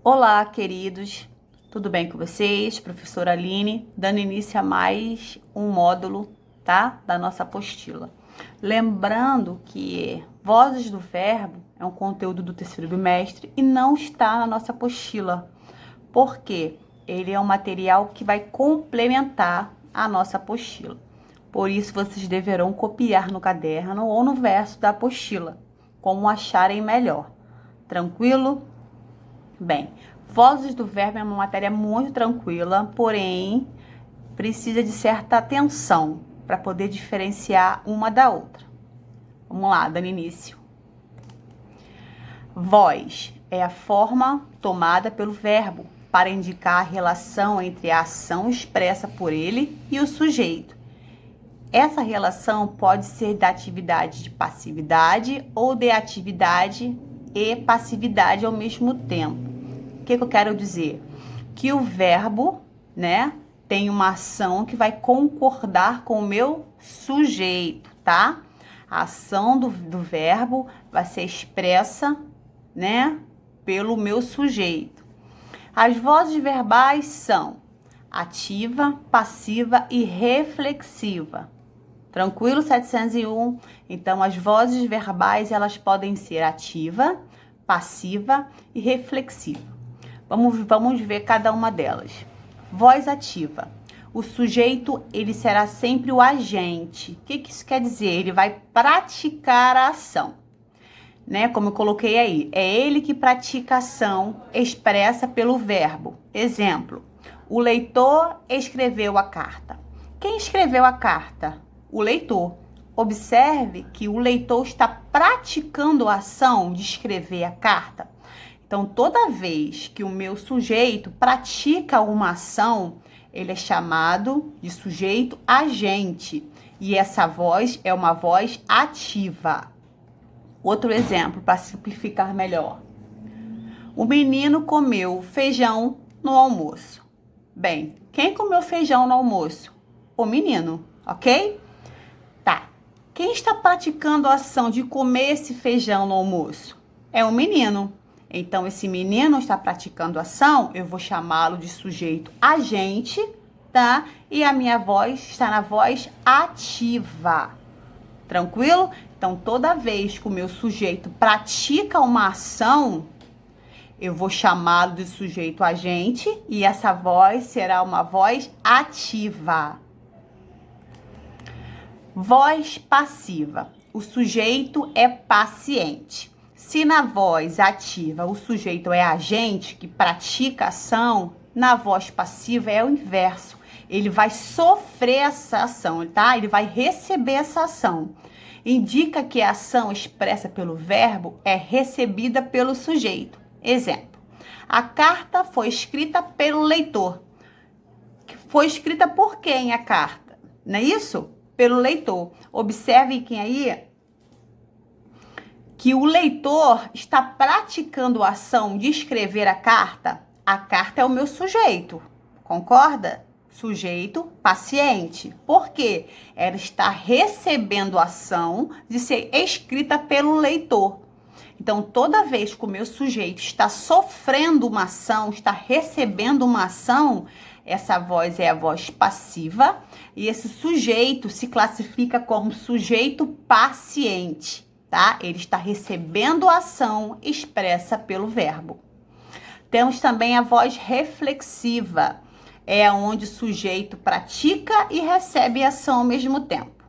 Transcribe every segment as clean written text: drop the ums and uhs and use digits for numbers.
Olá, queridos, tudo bem com vocês? Professora Aline, dando início a mais um módulo, tá? Da nossa apostila. Lembrando que Vozes do Verbo é um conteúdo do terceiro bimestre e não está na nossa apostila. Por quê? Ele é um material que vai complementar a nossa apostila. Por isso, vocês deverão copiar no caderno ou no verso da apostila, como acharem melhor. Tranquilo? Bem, Vozes do Verbo é uma matéria muito tranquila, porém precisa de certa atenção para poder diferenciar uma da outra. Vamos lá, dando início. Voz é a forma tomada pelo verbo para indicar a relação entre a ação expressa por ele e o sujeito. Essa relação pode ser da atividade de passividade ou de atividade e passividade ao mesmo tempo. O que eu quero dizer? Que o verbo, né, tem uma ação que vai concordar com o meu sujeito, tá? A ação do verbo vai ser expressa, né, pelo meu sujeito. As vozes verbais são ativa, passiva e reflexiva. Tranquilo, 701? Então, as vozes verbais, elas podem ser ativa, passiva e reflexiva. Vamos ver cada uma delas. Voz ativa. O sujeito, ele será sempre o agente. O que isso quer dizer? Ele vai praticar a ação, né? Como eu coloquei aí, é ele que pratica a ação expressa pelo verbo. Exemplo, o leitor escreveu a carta. Quem escreveu a carta? O leitor. Observe que o leitor está praticando a ação de escrever a carta. Então, toda vez que o meu sujeito pratica uma ação, ele é chamado de sujeito agente. E essa voz é uma voz ativa. Outro exemplo, para simplificar melhor. O menino comeu feijão no almoço. Bem, quem comeu feijão no almoço? O menino, ok? Tá. Quem está praticando a ação de comer esse feijão no almoço? É o menino. Então, esse menino está praticando ação, eu vou chamá-lo de sujeito agente, tá? E a minha voz está na voz ativa. Tranquilo? Então, toda vez que o meu sujeito pratica uma ação, eu vou chamá-lo de sujeito agente e essa voz será uma voz ativa. Voz passiva. O sujeito é paciente. Se na voz ativa o sujeito é agente que pratica a ação, na voz passiva é o inverso. Ele vai sofrer essa ação, tá? Ele vai receber essa ação. Indica que a ação expressa pelo verbo é recebida pelo sujeito. Exemplo, a carta foi escrita pelo leitor. Foi escrita por quem a carta? Não é isso? Pelo leitor. Observe quem aí que o leitor está praticando a ação de escrever a carta é o meu sujeito, concorda? Sujeito paciente. Por quê? Ela está recebendo a ação de ser escrita pelo leitor. Então, toda vez que o meu sujeito está sofrendo uma ação, está recebendo uma ação, essa voz é a voz passiva e esse sujeito se classifica como sujeito paciente. Tá? Ele está recebendo a ação expressa pelo verbo. Temos também a voz reflexiva, é onde o sujeito pratica e recebe a ação ao mesmo tempo.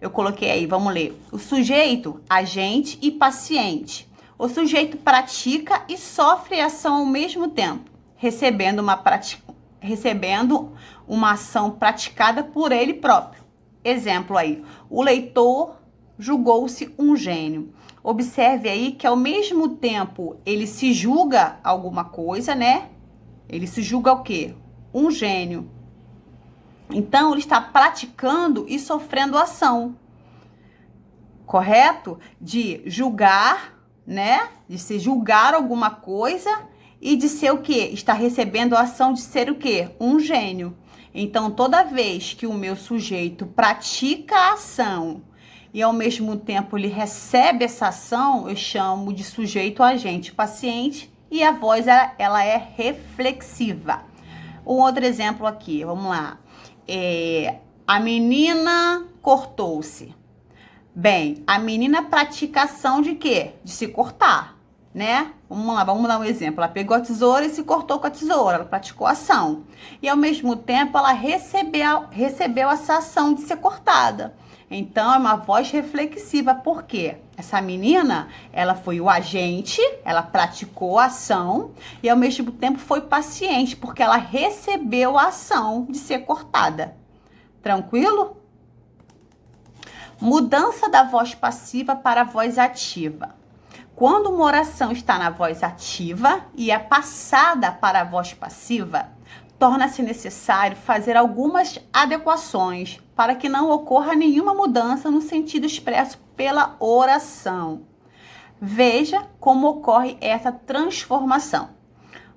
Eu coloquei aí, vamos ler. O sujeito, agente e paciente. O sujeito pratica e sofre a ação ao mesmo tempo, recebendo uma ação praticada por ele próprio. Exemplo aí, o leitor julgou-se um gênio. Observe aí que ao mesmo tempo ele se julga alguma coisa, né? Ele se julga o quê? Um gênio. Então, ele está praticando e sofrendo ação. Correto? De julgar, né? De se julgar alguma coisa e de ser o quê? Está recebendo a ação de ser o quê? Um gênio. Então, toda vez que o meu sujeito pratica a ação e ao mesmo tempo ele recebe essa ação, eu chamo de sujeito agente paciente e a voz ela é reflexiva. Um outro exemplo aqui, vamos lá. A menina cortou-se. Bem, a menina pratica ação de quê? De se cortar, né? Vamos lá, vamos dar um exemplo. Ela pegou a tesoura e se cortou com a tesoura. Ela praticou a ação. E ao mesmo tempo ela recebeu essa ação de ser cortada. Então é uma voz reflexiva. Por quê? Essa menina, ela foi o agente, ela praticou a ação e ao mesmo tempo foi paciente, porque ela recebeu a ação de ser cortada. Tranquilo? Mudança da voz passiva para a voz ativa. Quando uma oração está na voz ativa e é passada para a voz passiva, torna-se necessário fazer algumas adequações para que não ocorra nenhuma mudança no sentido expresso pela oração. Veja como ocorre essa transformação.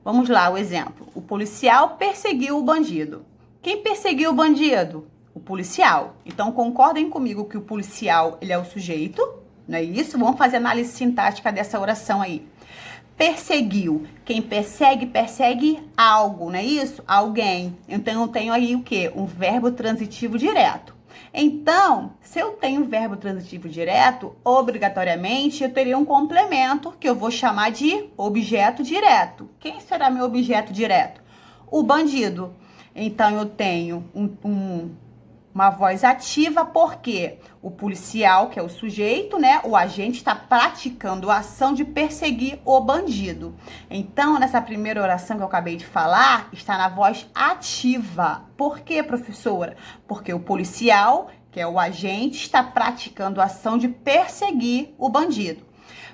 Vamos lá, o exemplo. O policial perseguiu o bandido. Quem perseguiu o bandido? O policial. Então, concordem comigo que o policial, ele é o sujeito, não é isso? Vamos fazer análise sintática dessa oração aí. Perseguiu. Quem persegue, persegue algo, não é isso? Alguém. Então, eu tenho aí o quê? Um verbo transitivo direto. Então, se eu tenho verbo transitivo direto, obrigatoriamente eu teria um complemento que eu vou chamar de objeto direto. Quem será meu objeto direto? O bandido. Então, eu tenho uma voz ativa, porque o policial, que é o sujeito, né? O agente está praticando a ação de perseguir o bandido. Então, nessa primeira oração que eu acabei de falar, está na voz ativa. Por quê, professora? Porque o policial, que é o agente, está praticando a ação de perseguir o bandido.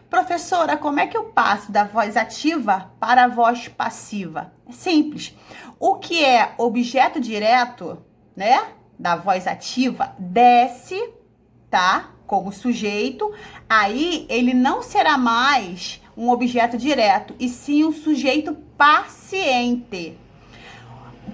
Professora, como é que eu passo da voz ativa para a voz passiva? É simples. O que é objeto direto, né? Da voz ativa, desce, tá? Como sujeito, aí ele não será mais um objeto direto, e sim um sujeito paciente.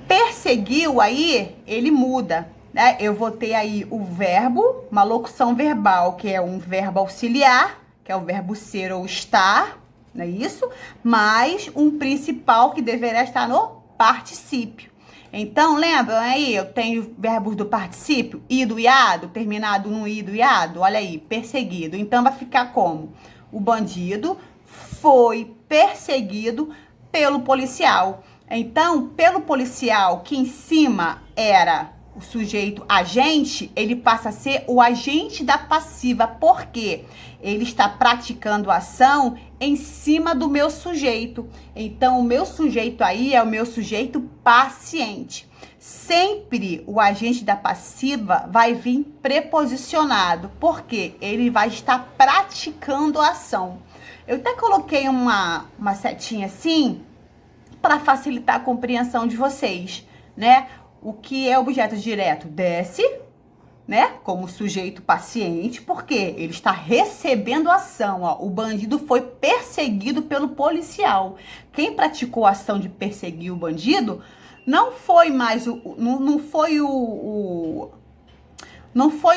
Perseguiu aí, ele muda, né? Eu vou ter aí o verbo, uma locução verbal, que é um verbo auxiliar, que é o verbo ser ou estar, não é isso? Mais um principal que deverá estar no particípio. Então, lembram aí, eu tenho verbos do particípio, ido e ado, terminado no ido e ado, olha aí, perseguido. Então, vai ficar como? O bandido foi perseguido pelo policial. Então, pelo policial, que em cima era o sujeito agente, ele passa a ser o agente da passiva. Por quê? Ele está praticando a ação em cima do meu sujeito. Então, o meu sujeito aí é o meu sujeito paciente. Sempre o agente da passiva vai vir preposicionado, porque ele vai estar praticando a ação. Eu até coloquei uma setinha assim para facilitar a compreensão de vocês, né? O que é objeto direto? Desce, né? Como sujeito paciente, porque ele está recebendo ação, ó. O bandido foi perseguido pelo policial. Quem praticou a ação de perseguir o bandido não foi mais não foi o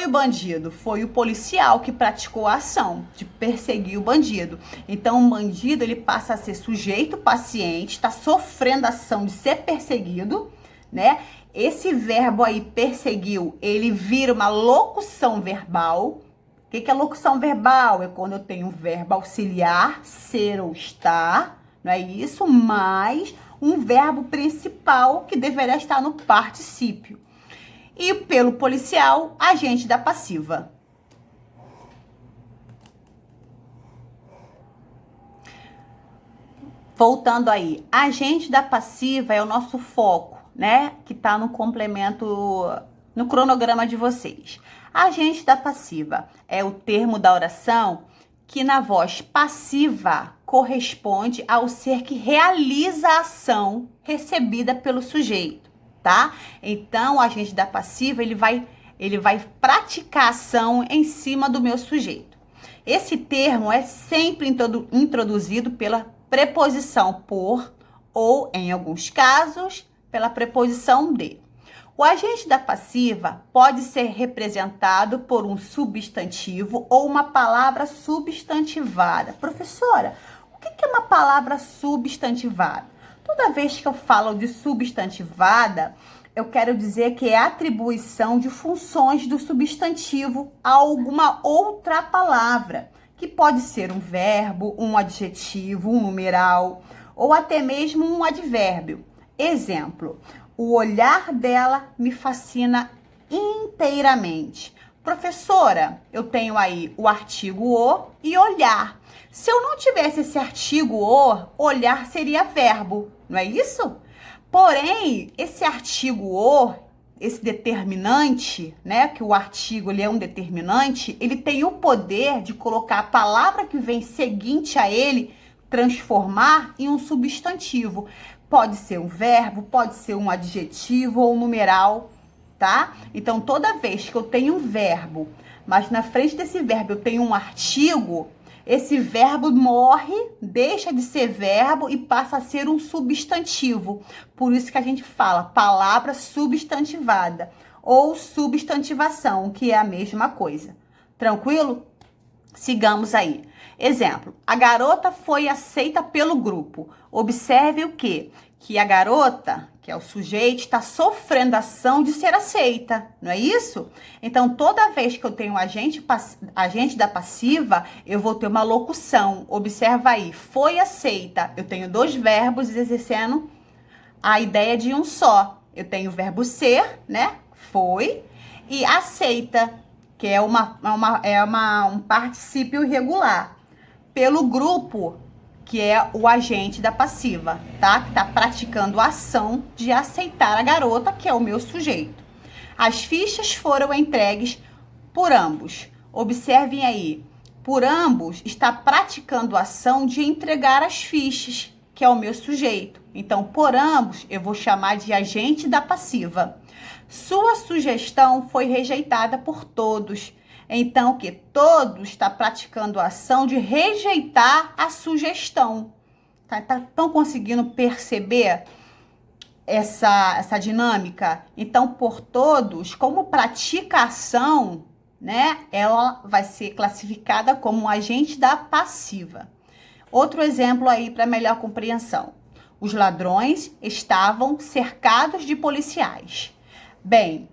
bandido, foi o policial que praticou a ação de perseguir o bandido. Então, o bandido, ele passa a ser sujeito paciente, está sofrendo a ação de ser perseguido, né? Esse verbo aí, perseguiu, ele vira uma locução verbal. O que é locução verbal? É quando eu tenho um verbo auxiliar, ser ou estar, não é isso? Mais um verbo principal que deverá estar no particípio. E pelo policial, agente da passiva. Voltando aí, agente da passiva é o nosso foco, né? Que tá no complemento, no cronograma de vocês. Agente da passiva é o termo da oração que na voz passiva corresponde ao ser que realiza a ação recebida pelo sujeito. Tá? Então, o agente da passiva, ele vai praticar ação em cima do meu sujeito. Esse termo é sempre introduzido pela preposição por ou, em alguns casos, pela preposição de. O agente da passiva pode ser representado por um substantivo ou uma palavra substantivada. Professora, o que é uma palavra substantivada? Toda vez que eu falo de substantivada, eu quero dizer que é a atribuição de funções do substantivo a alguma outra palavra, que pode ser um verbo, um adjetivo, um numeral ou até mesmo um advérbio. Exemplo: o olhar dela me fascina inteiramente. Professora, eu tenho aí o artigo o e olhar. Se eu não tivesse esse artigo o, olhar seria verbo, não é isso? Porém, esse artigo o, esse determinante, né, que o artigo ele é um determinante, ele tem o poder de colocar a palavra que vem seguinte a ele, transformar em um substantivo. Pode ser um verbo, pode ser um adjetivo ou um numeral, tá? Então, toda vez que eu tenho um verbo, mas na frente desse verbo eu tenho um artigo, esse verbo morre, deixa de ser verbo e passa a ser um substantivo. Por isso que a gente fala palavra substantivada ou substantivação, que é a mesma coisa. Tranquilo? Sigamos aí. Exemplo: a garota foi aceita pelo grupo. Observe o quê? Que a garota, que é o sujeito, está sofrendo a ação de ser aceita, não é isso? Então, toda vez que eu tenho agente da passiva, eu vou ter uma locução. Observa aí, foi aceita. Eu tenho dois verbos exercendo a ideia de um só. Eu tenho o verbo ser, né? Foi, e aceita, que é um particípio irregular, pelo grupo, que é o agente da passiva, tá? Que tá praticando a ação de aceitar a garota, que é o meu sujeito. As fichas foram entregues por ambos. Observem aí, por ambos está praticando a ação de entregar as fichas, que é o meu sujeito. Então, por ambos, eu vou chamar de agente da passiva. Sua sugestão foi rejeitada por todos. Então, que todos está praticando a ação de rejeitar a sugestão. Estão conseguindo perceber essa dinâmica? Então, por todos, como pratica a ação, né, ela vai ser classificada como um agente da passiva. Outro exemplo aí para melhor compreensão. Os ladrões estavam cercados de policiais. Bem,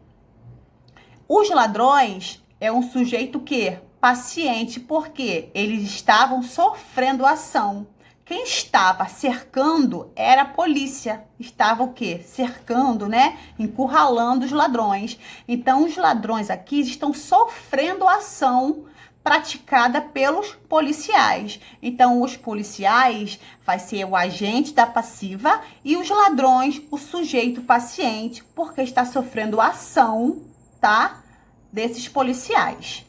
os ladrões é um sujeito que paciente, porque eles estavam sofrendo ação. Quem estava cercando era a polícia. Estava o quê? Cercando, né? Encurralando os ladrões. Então, os ladrões aqui estão sofrendo ação praticada pelos policiais. Então, os policiais vai ser o agente da passiva e os ladrões, o sujeito paciente, porque está sofrendo ação, tá? Desses policiais.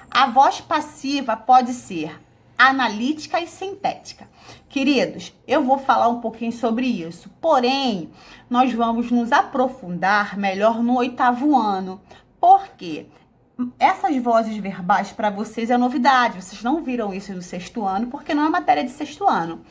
A voz passiva pode ser analítica e sintética. Queridos, eu vou falar um pouquinho sobre isso, porém, nós vamos nos aprofundar melhor no 8º ano. Por quê? Essas vozes verbais para vocês é novidade, vocês não viram isso no 6º ano, porque não é matéria de 6º ano.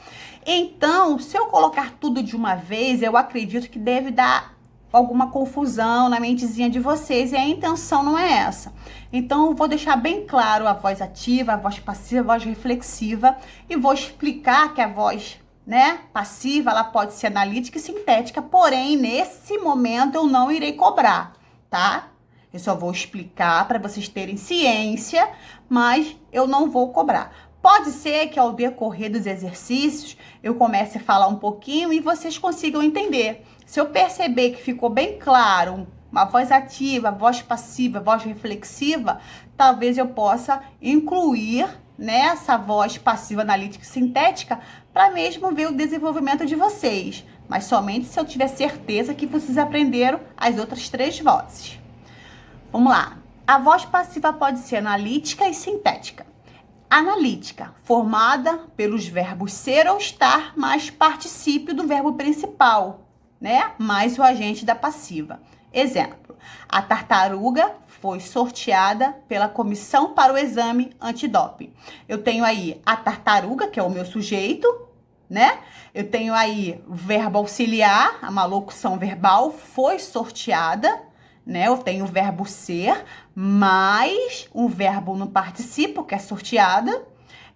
Então, se eu colocar tudo de uma vez, eu acredito que deve dar alguma confusão na mentezinha de vocês, e a intenção não é essa. Então, eu vou deixar bem claro a voz ativa, a voz passiva, a voz reflexiva, e vou explicar que a voz, né, passiva, ela pode ser analítica e sintética, porém, nesse momento, eu não irei cobrar, tá? Eu só vou explicar para vocês terem ciência, mas eu não vou cobrar. Pode ser que ao decorrer dos exercícios eu comece a falar um pouquinho e vocês consigam entender. Se eu perceber que ficou bem claro, uma voz ativa, voz passiva, voz reflexiva, talvez eu possa incluir nessa voz passiva, analítica e sintética para mesmo ver o desenvolvimento de vocês. Mas somente se eu tiver certeza que vocês aprenderam as outras 3 vozes. Vamos lá. A voz passiva pode ser analítica e sintética. Analítica, formada pelos verbos ser ou estar, mais particípio do verbo principal, né? Mais o agente da passiva. Exemplo: a tartaruga foi sorteada pela comissão para o exame antidoping. Eu tenho aí a tartaruga, que é o meu sujeito, né? Eu tenho aí o verbo auxiliar, a locução verbal, foi sorteada, né? Eu tenho o verbo ser, mais um verbo no participo, que é sorteada.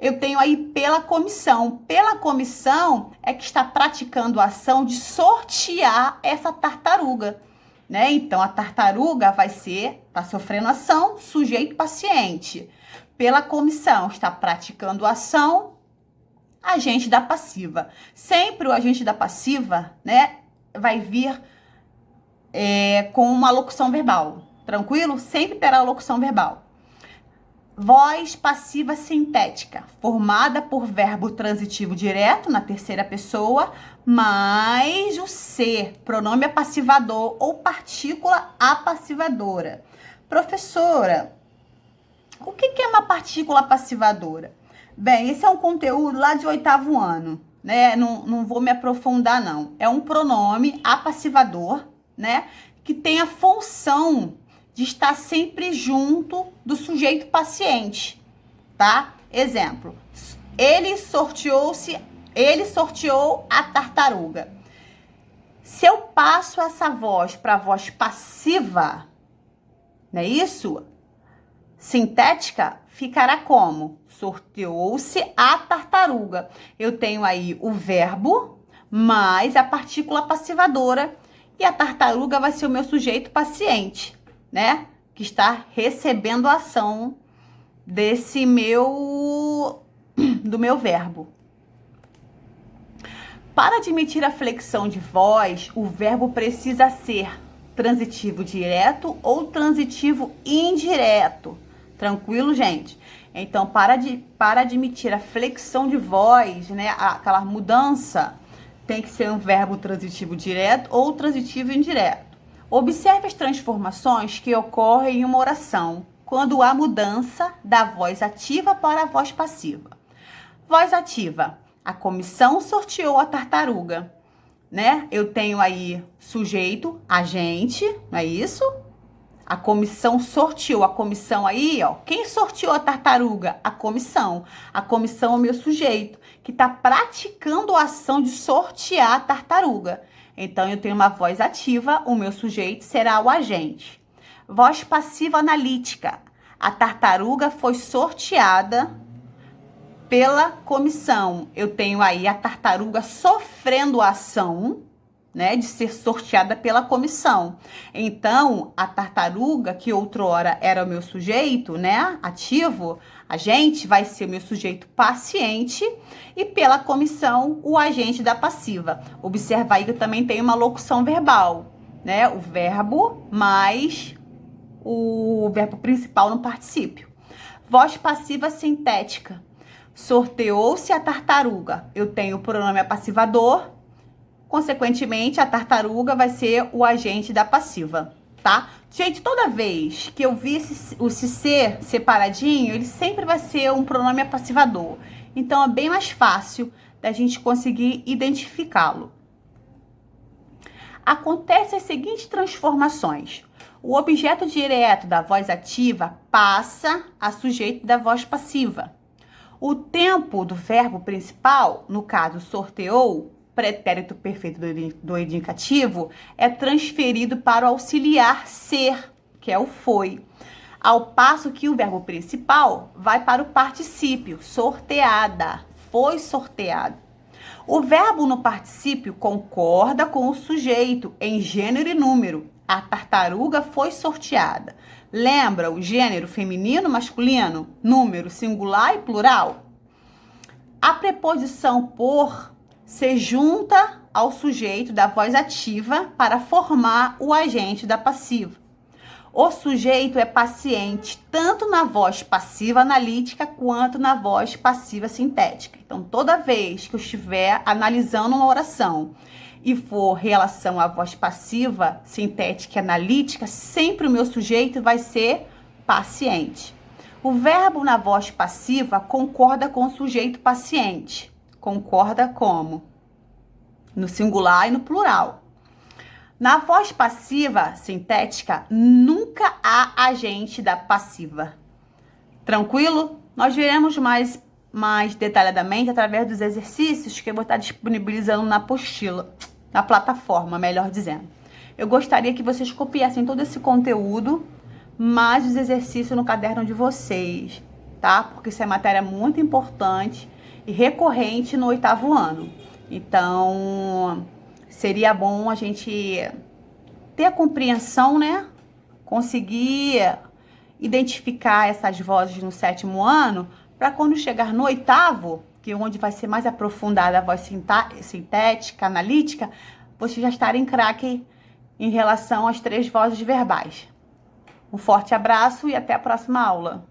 eu tenho aí pela comissão. Pela comissão é que está praticando a ação de sortear essa tartaruga, né? Então, a tartaruga vai ser, está sofrendo ação, sujeito paciente. Pela comissão está praticando ação, agente da passiva. Sempre o agente da passiva, né, vai vir com uma locução verbal. Tranquilo? Sempre terá locução verbal. Voz passiva sintética, formada por verbo transitivo direto na terceira pessoa, mais o ser, pronome apassivador ou partícula apassivadora. Professora, o que é uma partícula apassivadora? Bem, esse é um conteúdo lá de 8º ano, né? Não vou me aprofundar, não. É um pronome apassivador, né? Que tem a função de estar sempre junto do sujeito paciente, tá? Exemplo, ele sorteou a tartaruga. Se eu passo essa voz para a voz passiva, não é isso? Sintética, ficará como? Sorteou-se a tartaruga. Eu tenho aí o verbo mais a partícula passivadora e a tartaruga vai ser o meu sujeito paciente, né? Que está recebendo a ação do meu verbo. Para admitir a flexão de voz, o verbo precisa ser transitivo direto ou transitivo indireto. Tranquilo, gente? Então, para admitir a flexão de voz, né, aquela mudança, tem que ser um verbo transitivo direto ou transitivo indireto. Observe as transformações que ocorrem em uma oração quando há mudança da voz ativa para a voz passiva. Voz ativa. A comissão sorteou a tartaruga, né? Eu tenho aí sujeito, agente, não é isso? A comissão sorteou. A comissão aí, ó. Quem sorteou a tartaruga? A comissão. A comissão é o meu sujeito, que está praticando a ação de sortear a tartaruga. Então, eu tenho uma voz ativa, o meu sujeito será o agente. Voz passiva analítica. A tartaruga foi sorteada pela comissão. Eu tenho aí a tartaruga sofrendo a ação, né, de ser sorteada pela comissão. Então, a tartaruga, que outrora era o meu sujeito, né, ativo, agente, vai ser o meu sujeito paciente e pela comissão, o agente da passiva. Observa aí que eu também tenho uma locução verbal, né, o verbo mais o verbo principal no particípio. Voz passiva sintética. Sorteou-se a tartaruga. Eu tenho o pronome apassivador. Consequentemente, a tartaruga vai ser o agente da passiva, tá? Gente, toda vez que eu vi o se ser separadinho, ele sempre vai ser um pronome apassivador. Então, é bem mais fácil da gente conseguir identificá-lo. Acontecem as seguintes transformações. O objeto direto da voz ativa passa a sujeito da voz passiva. O tempo do verbo principal, no caso sorteou, pretérito perfeito do indicativo, é transferido para o auxiliar ser, que é o foi. Ao passo que o verbo principal vai para o particípio, sorteada, foi sorteado. O verbo no particípio concorda com o sujeito em gênero e número. A tartaruga foi sorteada. Lembra o gênero feminino, masculino, número singular e plural? A preposição por se junta ao sujeito da voz ativa para formar o agente da passiva. O sujeito é paciente tanto na voz passiva analítica quanto na voz passiva sintética. Então, toda vez que eu estiver analisando uma oração e for relação à voz passiva, sintética e analítica, sempre o meu sujeito vai ser paciente. O verbo na voz passiva concorda com o sujeito paciente. Concorda como? No singular e no plural. Na voz passiva sintética, nunca há agente da passiva. Tranquilo? Nós veremos mais detalhadamente através dos exercícios que eu vou estar disponibilizando na apostila, na plataforma, melhor dizendo. Eu gostaria que vocês copiassem todo esse conteúdo, mais os exercícios no caderno de vocês. tá? Porque isso é matéria muito importante e recorrente no 8º ano. Então, seria bom a gente ter a compreensão, né? Conseguir identificar essas vozes no 7º ano, para quando chegar no 8º, que é onde vai ser mais aprofundada a voz sintética, analítica, vocês já estarem craque em relação às 3 vozes verbais. Um forte abraço e até a próxima aula.